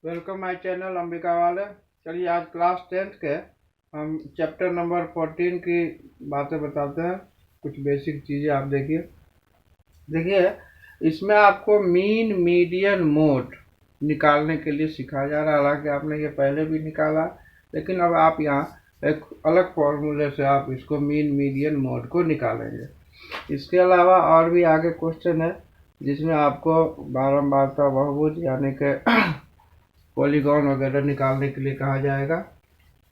Welcome my channel Ambika वाले। चलिए आज क्लास 10th के हम चैप्टर नंबर 14 की बातें बताते हैं। कुछ बेसिक चीज़ें आप देखिए इसमें आपको मीन मीडियन मोड निकालने के लिए सिखाया जा रहा है। हालांकि आपने ये पहले भी निकाला, लेकिन अब आप यहाँ एक अलग फॉर्मूले से आप इसको मीन मीडियन मोड को निकालेंगे। इसके अलावा और भी आगे क्वेश्चन है जिसमें आपको बारंबारता बहुभुज यानी कि पॉलीगॉन वगैरह निकालने के लिए कहा जाएगा।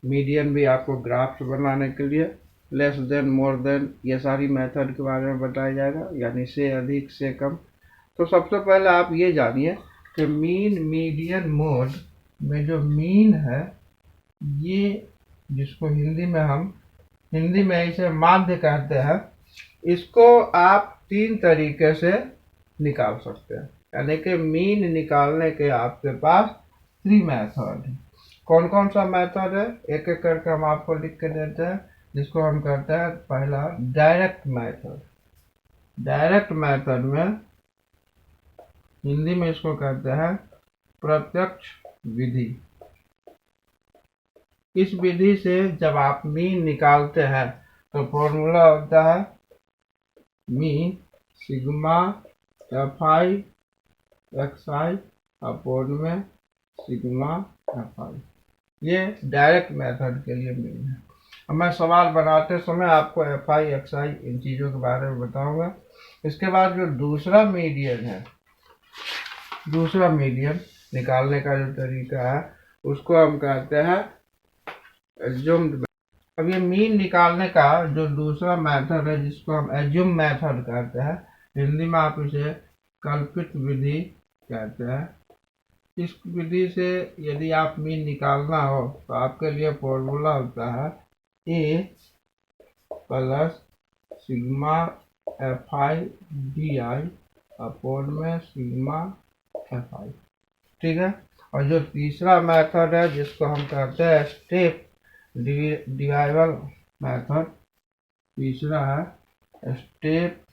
मीडियन भी आपको ग्राफ्स बनाने के लिए, लेस देन मोर देन, ये सारी मेथड के बारे में बताया जाएगा, यानी से अधिक से कम। तो सबसे पहले आप ये जानिए कि मीन मीडियन मोड में जो मीन है, ये जिसको हिंदी में इसे माध्य कहते हैं, इसको आप तीन तरीके से निकाल सकते हैं। यानी कि मीन निकालने के आपके पास 3 मेथड है। कौन कौन सा मेथड है एक एक करके हम आपको लिख के देते हैं, जिसको हम कहते हैं पहला डायरेक्ट मेथड। डायरेक्ट मेथड में हिंदी में इसको कहते हैं प्रत्यक्ष विधि। इस विधि से जब आप मीन निकालते हैं तो फॉर्मूला होता है मीन सिग्मा एफ आई एक्स आई अपॉन में सिग्मा एफ आई। ये डायरेक्ट मेथड के लिए मीन है। अब मैं सवाल बनाते समय आपको एफ आई एक्स आई इन चीज़ों के बारे में बताऊंगा। इसके बाद जो दूसरा मीडियन है, दूसरा मीडियन निकालने का जो तरीका है उसको हम कहते हैं एज्यूम्ड। अब ये मीन निकालने का जो दूसरा मेथड है जिसको हम एज्यूम मेथड कहते हैं, हिंदी में आप इसे कल्पित विधि कहते हैं। इस विधि से यदि आप मीन निकालना हो तो आपके लिए फॉर्मूला होता है A plus sigma F I D I upon में सिग्मा एफ आई। ठीक है। और जो तीसरा मेथड है जिसको हम कहते हैं स्टेप डिवाइवल मेथड, तीसरा है स्टेप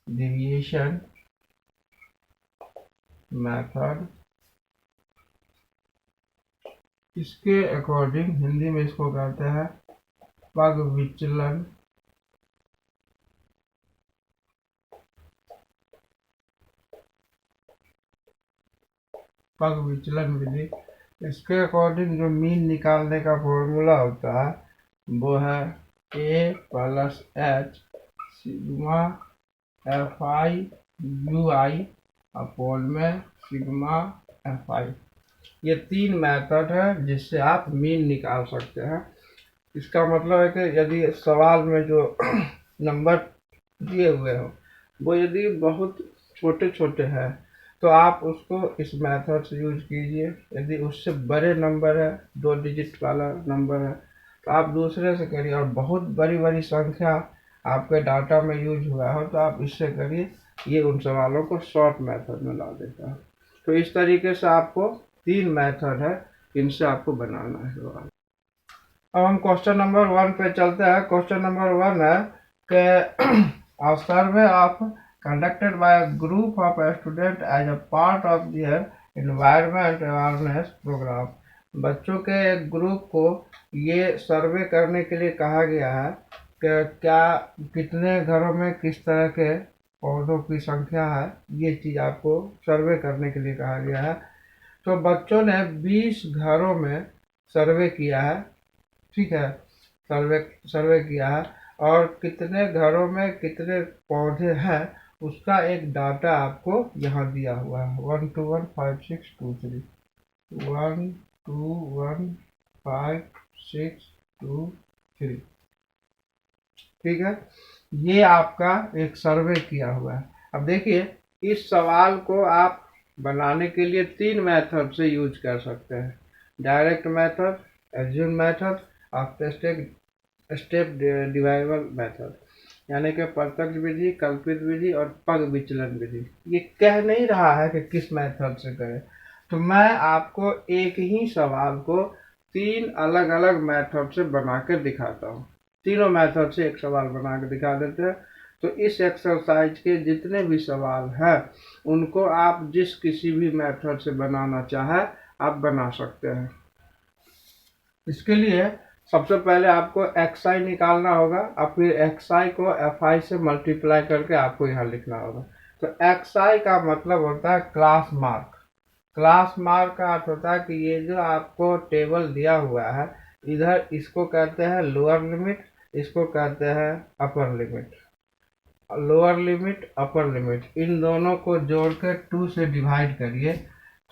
डिविएशन मेथड। इसके अकॉर्डिंग हिंदी में इसको कहते हैं पग विचलन विधि। इसके अकॉर्डिंग जो मीन निकालने का फॉर्मूला होता है वो है A plus H sigma F I U I upon में सिग्मा एफ आई। ये 3 मेथड है जिससे आप मीन निकाल सकते हैं। इसका मतलब है कि यदि सवाल में जो नंबर दिए हुए हो वो यदि बहुत छोटे छोटे हैं तो आप उसको इस मेथड से यूज कीजिए। यदि उससे बड़े नंबर है, 2 डिजिट वाला नंबर है, तो आप दूसरे से करिए। और बहुत बड़ी बड़ी संख्या आपके डाटा में यूज हुआ हो तो आप इससे करिए। ये उन सवालों को शॉर्ट मेथड में ला देता है। तो इस तरीके से आपको 3 मेथड है, इनसे आपको बनाना है सवाल। अब हम क्वेश्चन नंबर 1 पे चलते हैं। क्वेश्चन नंबर 1 है कि a survey of conducted by a group of students as a part of their environment awareness program। बच्चों के एक ग्रुप को ये सर्वे करने के लिए कहा गया है कि क्या कितने घरों में किस तरह के पौधों की संख्या है, ये चीज़ आपको सर्वे करने के लिए कहा गया है। तो बच्चों ने 20 घरों में सर्वे किया है। ठीक है, सर्वे किया है और कितने घरों में कितने पौधे हैं उसका एक डाटा आपको यहाँ दिया हुआ है। 1 2 1 5 6 2 3 1 2 1 5 6 2 3। ठीक है, ये आपका एक सर्वे किया हुआ है। अब देखिए इस सवाल को आप बनाने के लिए 3 मेथड से यूज कर सकते हैं। डायरेक्ट मेथड, एज्यूम मेथड और स्टेप डिवाइवल मेथड, यानी कि प्रत्यक्ष विधि, कल्पित विधि और पग विचलन विधि। ये कह नहीं रहा है कि किस मेथड से करें, तो मैं आपको एक ही सवाल को 3 अलग अलग मेथड से बना कर दिखाता हूँ। तीनों मेथड से एक सवाल बना कर दिखा देते हैं। तो इस एक्सरसाइज के जितने भी सवाल हैं उनको आप जिस किसी भी मेथड से बनाना चाहे आप बना सकते हैं। इसके लिए सबसे पहले आपको xi निकालना होगा और फिर xi को fi से मल्टीप्लाई करके आपको यहाँ लिखना होगा। तो xi का मतलब होता है क्लास मार्क। क्लास मार्क का अर्थ होता है कि ये जो आपको टेबल दिया हुआ है, इधर इसको कहते हैं लोअर लिमिट, इसको कहते हैं upper limit. Lower limit upper limit in दोनों को जोड़ के 2 से डिवाइड करिए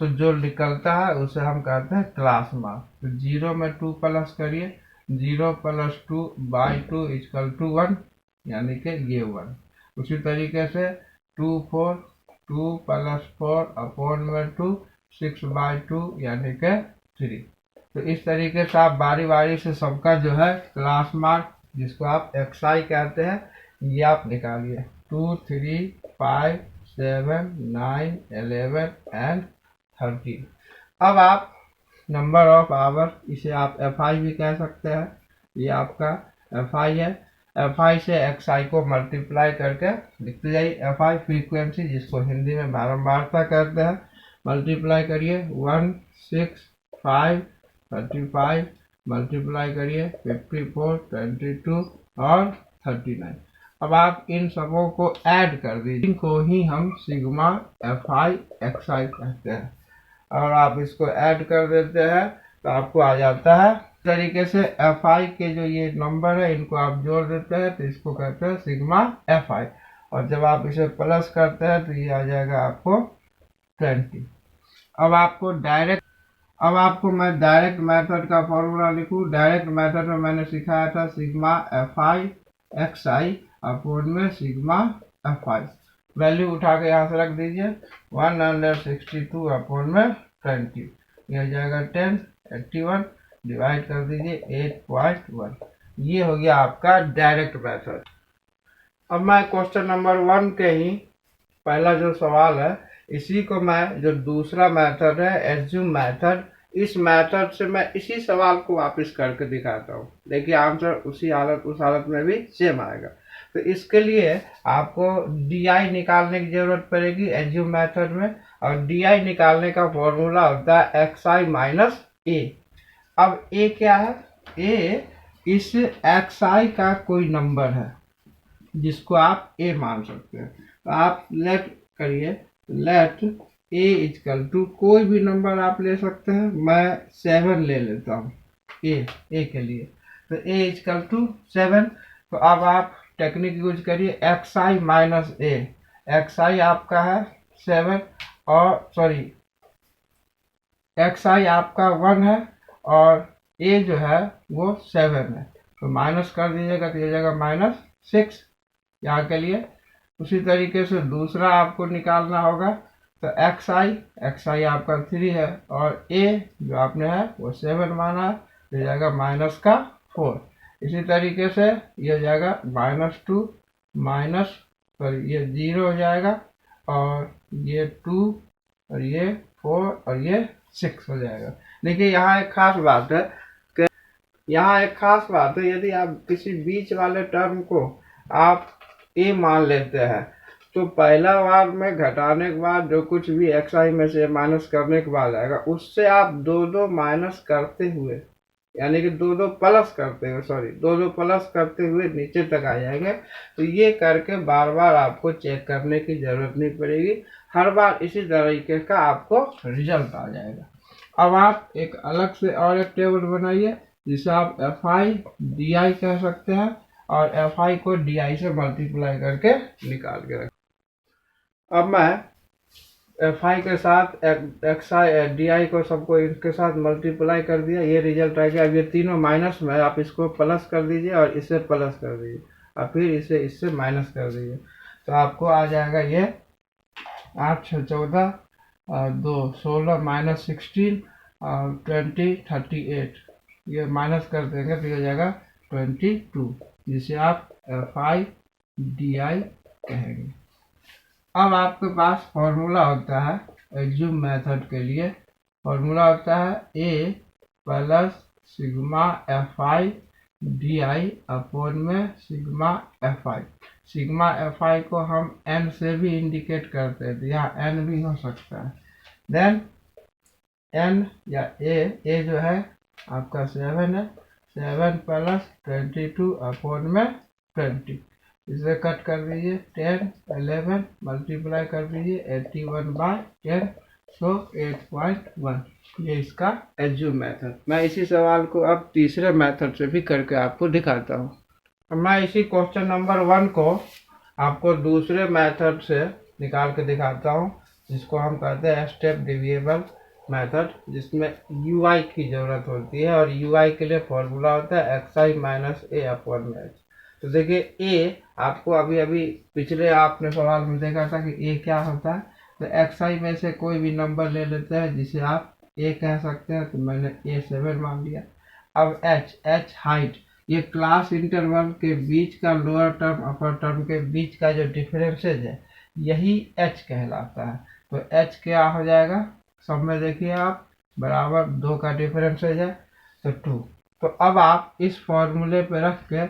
तो जो निकलता है उसे हम कहते हैं क्लास मार्क। तो 0 में 2 प्लस करिए, 0 + 2 / 2 = 1, यानी कि ये 1। उसी तरीके से 2 4 2 + 4 अपॉन में 2 6/2 यानी कि 3। तो इस तरीके से आप बारी बारी से सबका जो है क्लास मार्क, जिसको आप xi कहते हैं, ये आप निकालिए। 2 3 5 7 9 11 एंड 13। अब आप नंबर ऑफ आवर, इसे आप fi भी कह सकते हैं, ये आपका fi है। fi से xi को मल्टीप्लाई करके लिखते जाइए। fi फ्रीक्वेंसी, जिसको हिंदी में बारंबारता कहते हैं, मल्टीप्लाई करिए 1 6 5 35, मल्टीप्लाई करिए 54 22 और 39। अब आप इन सबों को ऐड कर दीजिए, इनको ही हम सिग्मा fi xi कहते हैं, और आप इसको ऐड कर देते हैं तो आपको आ जाता है। इस तरीके से fi के जो ये नंबर है इनको आप जोड़ देते हैं तो इसको कहते हैं सिग्मा fi, और जब आप इसे प्लस करते हैं तो ये आ जाएगा आपको 20। अब आपको मैं डायरेक्ट मेथड का फॉर्मूला लिखूं। डायरेक्ट मेथड में मैंने सिखाया था सिग्मा fi xi अपॉन में सिग्मा fi। वैल्यू उठा के यहाँ से रख दीजिए, 162 अपॉन में 20, यह हो जाएगा 10 81, डिवाइड कर दीजिए 8.1। ये हो गया आपका डायरेक्ट मेथड। अब मैं क्वेश्चन नंबर 1 के ही पहला जो सवाल है, इसी को मैं, जो दूसरा मेथड है एज्यूम मेथड, इस मेथड से मैं इसी सवाल को वापस करके दिखाता हूँ। देखिए आंसर उस हालत में भी सेम आएगा। तो इसके लिए आपको di निकालने की जरूरत पड़ेगी एज्यूम मेथड में, और di निकालने का फॉर्मूला होता है xi - a। अब a क्या है? a इस xi का कोई नंबर है जिसको आप a मान सकते हैं। तो आप लेट करिए, लेट a = कोई भी नंबर आप ले सकते हैं। मैं 7 ले लेता हूँ a के लिए। तो a = 7। तो अब आप टेक्निक यूज करिए xi - a। xi आपका है 7 और xi आपका 1 है और a जो है वो 7 है। तो माइनस कर दीजिएगा तो ये जाएगा -6 यहाँ के लिए। उसी तरीके से दूसरा आपको निकालना होगा। तो xi आपका 3 है और a जो आपने है वो 7 माना है, तो जाएगा -4। इसी तरीके से ये जाएगा -2 ये 0 हो जाएगा, और ये 2 और ये 4 और ये 6 हो जाएगा। देखिए यहाँ एक खास बात है यदि आप किसी बीच वाले टर्म को आप a मान लेते हैं तो पहला बार में घटाने के बाद जो कुछ भी xi में से माइनस करने के बाद आएगा, उससे आप दो माइनस करते हुए, यानी कि दो प्लस करते हुए नीचे तक आ जाएंगे। तो ये करके बार बार आपको चेक करने की जरूरत नहीं पड़ेगी, हर बार इसी तरीके का आपको रिजल्ट आ जाएगा। अब आप एक अलग से और एक टेबल बनाइए जिसे आप fi di कह सकते हैं, और fi को di से मल्टीप्लाई करके निकाल के रखें। अब मैं fi के साथ di को सबको इसके साथ मल्टीप्लाई कर दिया, ये रिजल्ट आ गया। अब ये तीनों माइनस में, आप इसको प्लस कर दीजिए और इसे प्लस कर दीजिए और फिर इसे इससे माइनस कर दीजिए, तो आपको आ जाएगा ये 8 6 14 और 2 16 -16 और 20 38। ये माइनस कर देंगे तो ये जाएगा 22, जिसे आप fi di कहेंगे। अब आपके पास फॉर्मूला होता है एज्यूम मेथड के लिए, फॉर्मूला होता है a + सिग्मा fi DI/में सिग्मा FI। सिग्मा FI को हम n से भी इंडिकेट करते हैं, तो यहाँ n भी हो सकता है। देन n या a जो है आपका 7 है, 7 प्लस 22/20, इसे कट कर दीजिए, 10 11 मल्टीप्लाई कर दीजिए 81/10, सो 8.1। ये इसका एज्यूम मेथड। मैं इसी सवाल को अब तीसरे मेथड से भी करके आपको दिखाता हूँ। अब मैं इसी क्वेश्चन नंबर 1 को आपको दूसरे मेथड से निकाल के दिखाता हूँ, जिसको हम कहते हैं स्टेप डिविएबल मेथड, जिसमें UI की ज़रूरत होती है, और UI के लिए फॉर्मूला होता है xi माइनस a/h। तो देखिए a आपको अभी अभी पिछले आपने सवाल में देखा था कि a क्या होता है, तो xi में से कोई भी नंबर ले लेते हैं जिसे आप a कह सकते हैं, तो मैंने a7 मान लिया। अब h हाइट, ये क्लास इंटरवल के बीच का लोअर टर्म अपर टर्म के बीच का जो डिफरेंसेज है, यही h कहलाता है। तो h क्या हो जाएगा, सब में देखिए आप, बराबर 2 का डिफरेंसेज है तो 2। तो अब आप इस फॉर्मूले पे रख के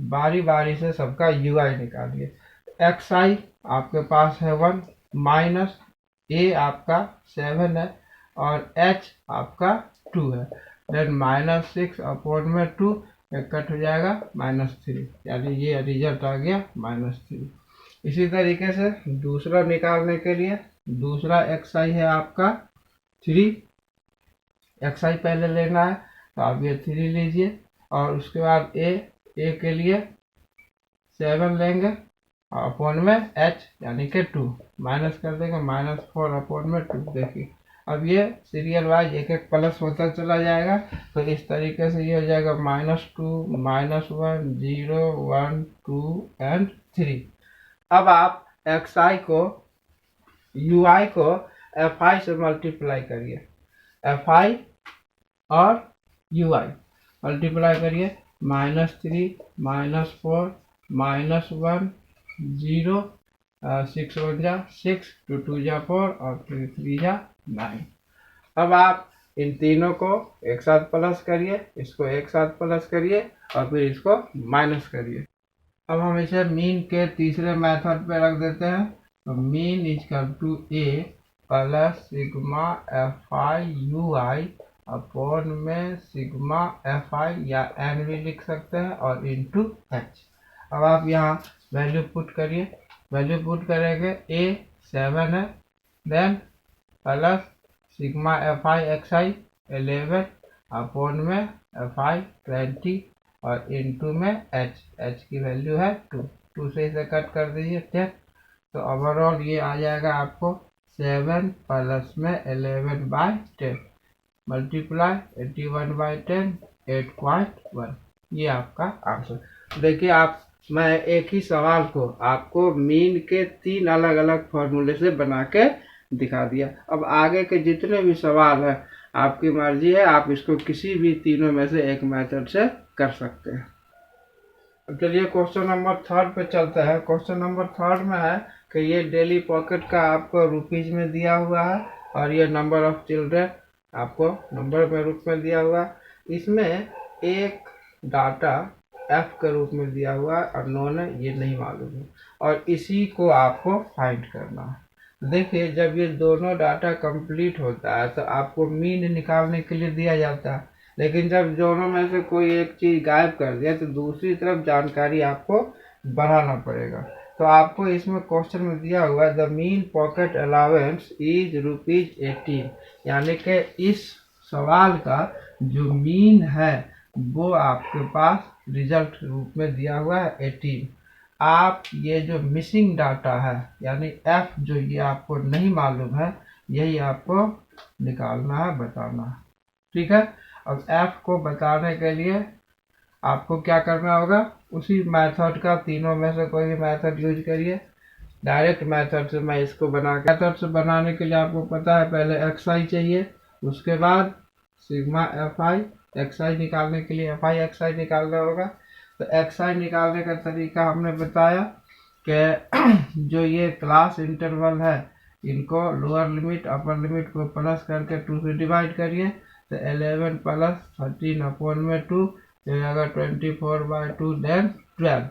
बारी बारी से सबका UI निकालिए। xi आपके पास है 1, माइनस a आपका 7 है, और h आपका 2 है। देन -6/2 कट हो जाएगा -3, यानी ये रिजल्ट आ गया -3। इसी तरीके से दूसरा निकालने के लिए, दूसरा xi है आपका 3, xi पहले लेना है, तो आप ये 3 लीजिए, और उसके बाद a के लिए 7 लेंगे, अपॉन में h यानी कि 2, माइनस कर देंगे -4/2। देखिए अब ये सीरियल वाइज एक एक प्लस होता चला जाएगा, तो इस तरीके से ये हो जाएगा -2 -1 0 1 2 एंड 3। अब आप xi को UI को fi से मल्टीप्लाई करिए, fi और UI मल्टीप्लाई करिए, -3 -4 -1 0, 6 1 जा 6, 2 2 जा 4, और 3 3 जा 9। अब आप इन तीनों को एक साथ प्लस करिए, इसको एक साथ प्लस करिए, और फिर इसको माइनस करिए। अब हम इसे मीन के तीसरे मेथड पे रख देते हैं, तो mean equal to a plus sigma FI UI upon में सिग्मा FI, या n भी लिख सकते हैं, और इनटू h। अब आप यहाँ वैल्यू पुट करिए, वैल्यू पुट करेंगे, a 7 है, then plus sigma FI xi 11 upon में FI 20, और इनटू में h की वैल्यू है 2 से इसे कट कर दीजिए 10। तो ओवरऑल ये आ जाएगा आपको 7 प्लस में 11/10 मल्टीप्लाई 81/10, 8.1। ये आपका आंसर। देखिए आप, मैं एक ही सवाल को आपको मीन के 3 अलग अलग फॉर्मूले से बना के दिखा दिया। अब आगे के जितने भी सवाल है आपकी मर्जी है, आप इसको किसी भी तीनों में से एक मेथड से कर सकते हैं। अब चलिए क्वेश्चन नंबर 3 पे चलता है। क्वेश्चन नंबर 3 में है कि ये डेली पॉकेट का आपको रुपीज में दिया हुआ है, और ये नंबर ऑफ चिल्ड्रन आपको नंबर में रूप में दिया हुआ है। इसमें एक डाटा f के रूप में दिया हुआ है, और नॉन है, ये नहीं मालूम है, और इसी को आपको फाइंड करना है। देखिए जब ये दोनों डाटा कंप्लीट होता है तो आपको मीन निकालने के लिए दिया जाता है, लेकिन जब दोनों में से कोई एक चीज गायब कर दिया तो दूसरी तरफ जानकारी आपको बढ़ाना पड़ेगा। तो आपको इसमें क्वेश्चन में दिया हुआ है the mean pocket allowance is ₹18, यानी कि इस सवाल का जो मीन है वो आपके पास रिजल्ट रूप में दिया हुआ है 18। आप ये जो मिसिंग डाटा है, यानी f जो ये आपको नहीं मालूम है, यही आपको निकालना है, बताना है। ठीक है, अब f को बताने के लिए आपको क्या करना होगा, उसी मेथड का तीनों में से कोई भी मेथड यूज करिए। डायरेक्ट मेथड से मैं इसको मेथड से बनाने के लिए आपको पता है पहले xi चाहिए, उसके बाद सिग्मा fi, xi निकालने के लिए fi xi निकालना होगा। तो xi निकालने का तरीका हमने बताया कि जो ये क्लास इंटरवल है, इनको लोअर लिमिट अपर लिमिट को प्लस करके 2 से डिवाइड करिए, तो 11 प्लस 13/2, ये हो जाएगा 24/2 देन 12,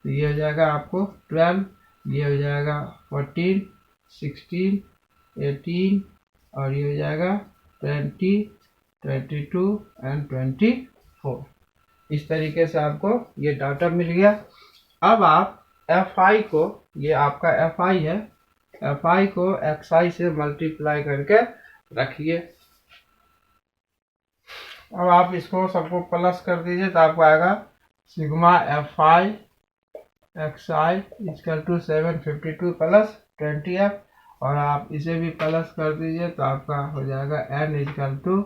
तो ये हो जाएगा आपको 12, ये हो जाएगा 14, 16, 18 और ये हो जाएगा 20, 22 एंड 24। इस तरीके से आपको ये डाटा मिल गया। अब आप fi को, ये आपका fi है, fi को xi से मल्टीप्लाई करके रखिए। अब आप इसको सबको प्लस कर दीजिए तो आपको आएगा sigma fi xi equal to 752 plus 20f, और आप इसे भी प्लस कर दीजिए तो आपका हो जाएगा n equal to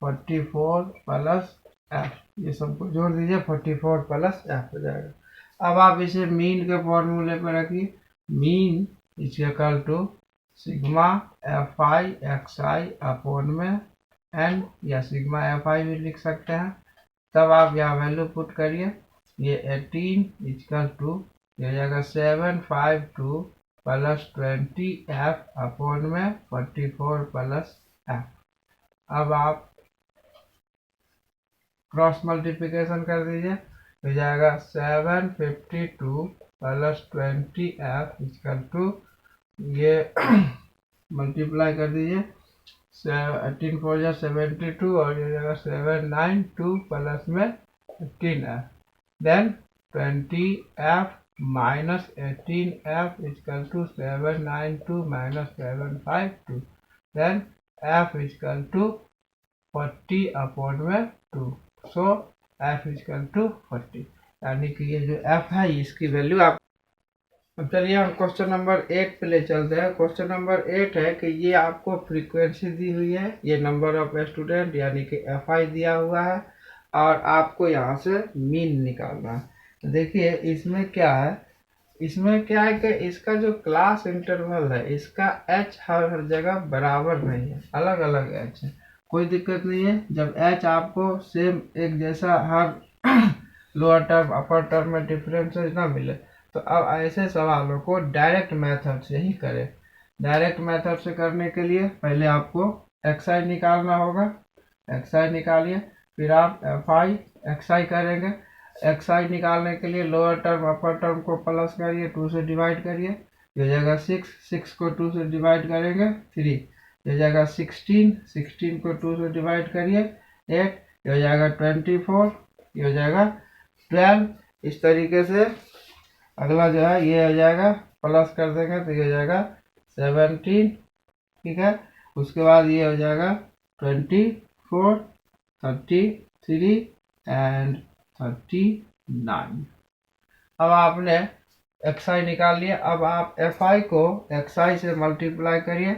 44 plus f, ये सबको जोड़ दीजिए 44 प्लस f हो जाएगा। अब आप इसे मीन के फॉर्मूले पर रखिए, mean equal to sigma fi xi upon में n, या सिग्मा fi भी लिख सकते हैं। तब आप यहाँ वैल्यू पुट करिए, ये 18 इक्वल टू ये हो जाएगा 752 प्लस 20f अपॉन में 44 प्लस f। अब आप क्रॉस मल्टीप्लिकेशन कर दीजिए, हो जाएगा 752 प्लस 20f इक्वल टू ये मल्टीप्लाई कर दीजिए, 18 4 जा 72 और ये हो जाएगा 792 प्लस में 15f, then 20f minus 18f equal to 792 minus 752, then f equal to 40 upon में 2, सो f इक्वल टू 40, यानी कि ये जो f है इसकी वैल्यू आप। अब चलिए हम क्वेश्चन नंबर 8 पे ले चलते हैं। क्वेश्चन नंबर 8 है कि ये आपको फ्रीक्वेंसी दी हुई है, ये नंबर ऑफ स्टूडेंट यानी कि fi दिया हुआ है, और आपको यहाँ से मीन निकालना है। तो देखिए इसमें क्या है, इसमें क्या है कि इसका जो क्लास इंटरवल है इसका h हर जगह बराबर नहीं है, अलग अलग h है। कोई दिक्कत नहीं है, जब h आपको सेम एक जैसा हर लोअर टर्म अपर टर्म में डिफरेंसेस ना मिले तो अब ऐसे सवालों को डायरेक्ट मेथड से ही करें। डायरेक्ट मेथड से करने के लिए पहले आपको xi निकालना होगा, xi निकालिए, फिर आप fi xi करेंगे। xi निकालने के लिए लोअर टर्म अपर टर्म को प्लस करिए, 2 से डिवाइड करिए, ये हो जाएगा 6, 6 को 2 से डिवाइड करेंगे 3, ये हो जाएगा 16, 16 को 2 से डिवाइड करिए 8, ये हो जाएगा 24, ये हो जाएगा 12। इस तरीके से अगला जो है ये हो जाएगा, प्लस कर देंगे तो ये हो जाएगा 17, ठीक है। उसके बाद ये हो जाएगा 24, 33 एंड 39। अब आपने xi निकाल लिया, अब आप fi को xi से मल्टीप्लाई करिए,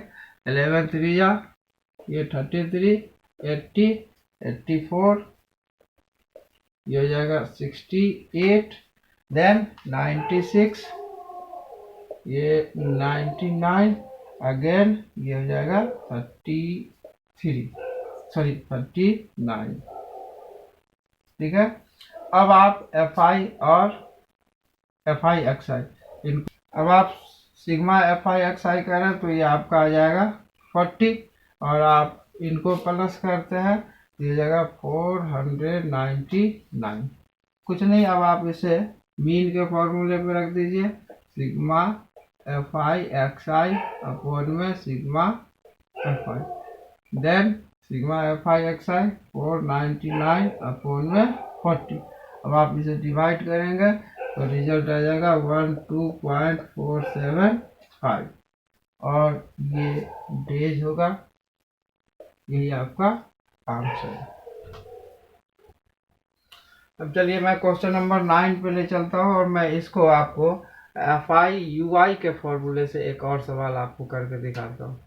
11 3 जा ये 33, 80, 84, ये हो जाएगा 68, देन 96, ये 99, अगेन ये हो जाएगा 39, ठीक है। अब आप fi और fi xi अब आप सिग्मा fi xi करें तो ये आपका आ जाएगा 40, और आप इनको प्लस करते हैं तो ये जाएगा 499। कुछ नहीं, अब आप इसे मीन के फॉर्मूले पे रख दीजिए, सिग्मा fi xi अपॉन में sigma fi, then sigma fi xi 499 upon में 40। अब आप इसे डिवाइड करेंगे तो रिजल्ट आ जाएगा 12.475, और ये डेज होगा, यही आपका आंसर है। अब चलिए मैं क्वेश्चन नंबर 9 पे ले चलता हूँ, और मैं इसको आपको fi ui के फॉर्मूले से एक और सवाल आपको करके दिखाता हूँ,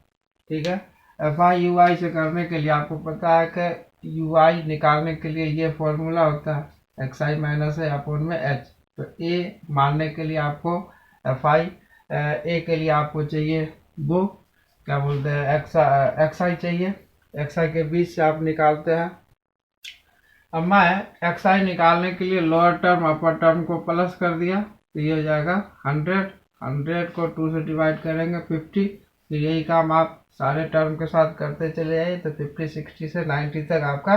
ठीक है। fi ui से करने के लिए आपको पता है कि ui निकालने के लिए ये फॉर्मूला होता है xi माइनस है अपॉन में h। तो a मानने के लिए आपको fi a के लिए आपको चाहिए वो क्या बोलते हैं xi चाहिए, xi के बीच से आप निकालते हैं। अब मैं xi निकालने के लिए लोअर टर्म अपर टर्म को प्लस कर दिया तो ये हो जाएगा 100, 100 को 2 से डिवाइड करेंगे 50, तो यही काम आप सारे टर्म के साथ करते चले जाइए तो 50, 60 से 90 तक आपका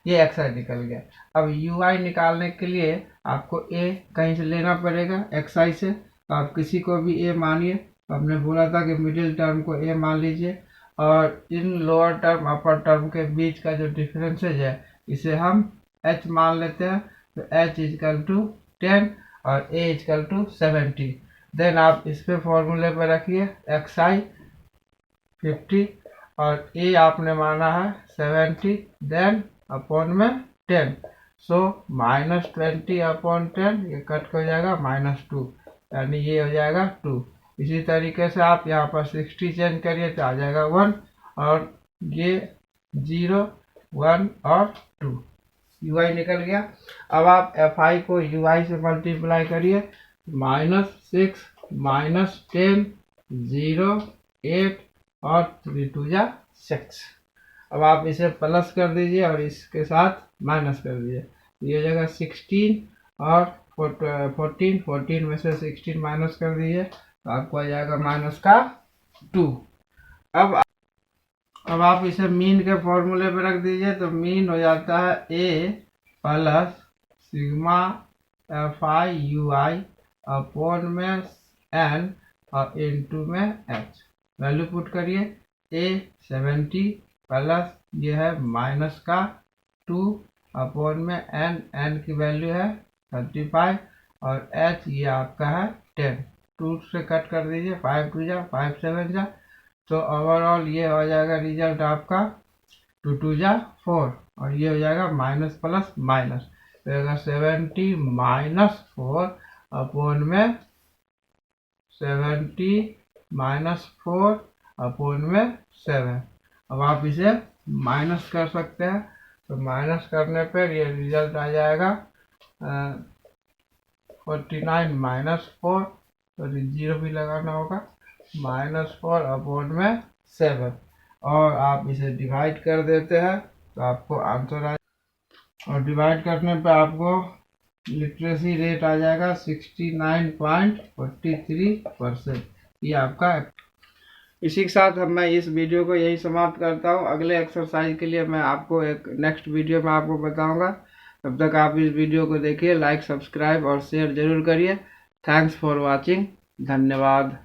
ये एक्स आई निकल गया। अब यू आई निकालने के लिए आपको ए कहीं से लेना पड़ेगा एक्स आई से। तो आप किसी को भी ए मानिए, हमने बोला था कि मिडिल टर्म को ए मान लीजिए, और इन लोअर टर्म अपर टर्म के बीच का जो डिफरेंसेज है इसे हम h मान लेते हैं। तो h इजकल टू 10 और a इजकल टू 70। देन आप इस पे फॉर्मूले पे रखिए एक्स आई 50 और a आपने माना है 70, देन अपॉन में 10। सो -20 अपॉन 10 ये कट हो जाएगा -2, यानी ये हो जाएगा 2। इसी तरीके से आप यहाँ पर 60 चेंज करिए तो आ जाएगा 1, और ये 0, 1 और 2, यू आई निकल गया। अब आप एफ आई को यू आई से मल्टीप्लाई करिए, -6 -10 0 8 और 3 2 जा 6। अब आप इसे प्लस कर दीजिए और इसके साथ माइनस कर दीजिए, ये हो जाएगा 16 और 14 में से 16 माइनस कर दीजिए तो आपको आ जाएगा -2। अब आप इसे मीन के फॉर्मूले पे रख दीजिए, तो मीन हो जाता है A plus sigma F I U I upon में एन और इनटू में एच। वैल्यू पुट करिए, ए 70 प्लस ये है -2 अपॉन में एन की वैल्यू है 35 और एच ये आपका है 10। 2 से कट कर दीजिए, 5 2 जा 5 7 जा, तो ओवरऑल ये हो जाएगा रिजल्ट आपका 2 2 जा 4 और ये हो जाएगा माइनस प्लस माइनस, तो 70 -4 अपॉन में 70 -4 अपॉन में 7। अब आप इसे माइनस कर सकते हैं, तो माइनस करने पर ये रिजल्ट आ जाएगा 49 -4, तो 0 भी लगाना होगा, -4 अपॉन में 7, और आप इसे डिवाइड कर देते हैं तो आपको आंसर आ, और डिवाइड करने पे आपको लिटरेसी रेट आ जाएगा 69.43%। ये आपका। इसी के साथ मैं इस वीडियो को यही समाप्त करता हूँ। अगले एक्सरसाइज के लिए मैं आपको एक नेक्स्ट वीडियो में आपको बताऊंगा। तब तक आप इस वीडियो को देखिए, लाइक सब्सक्राइब और शेयर जरूर करिए। थैंक्स फॉर वॉचिंग, धन्यवाद।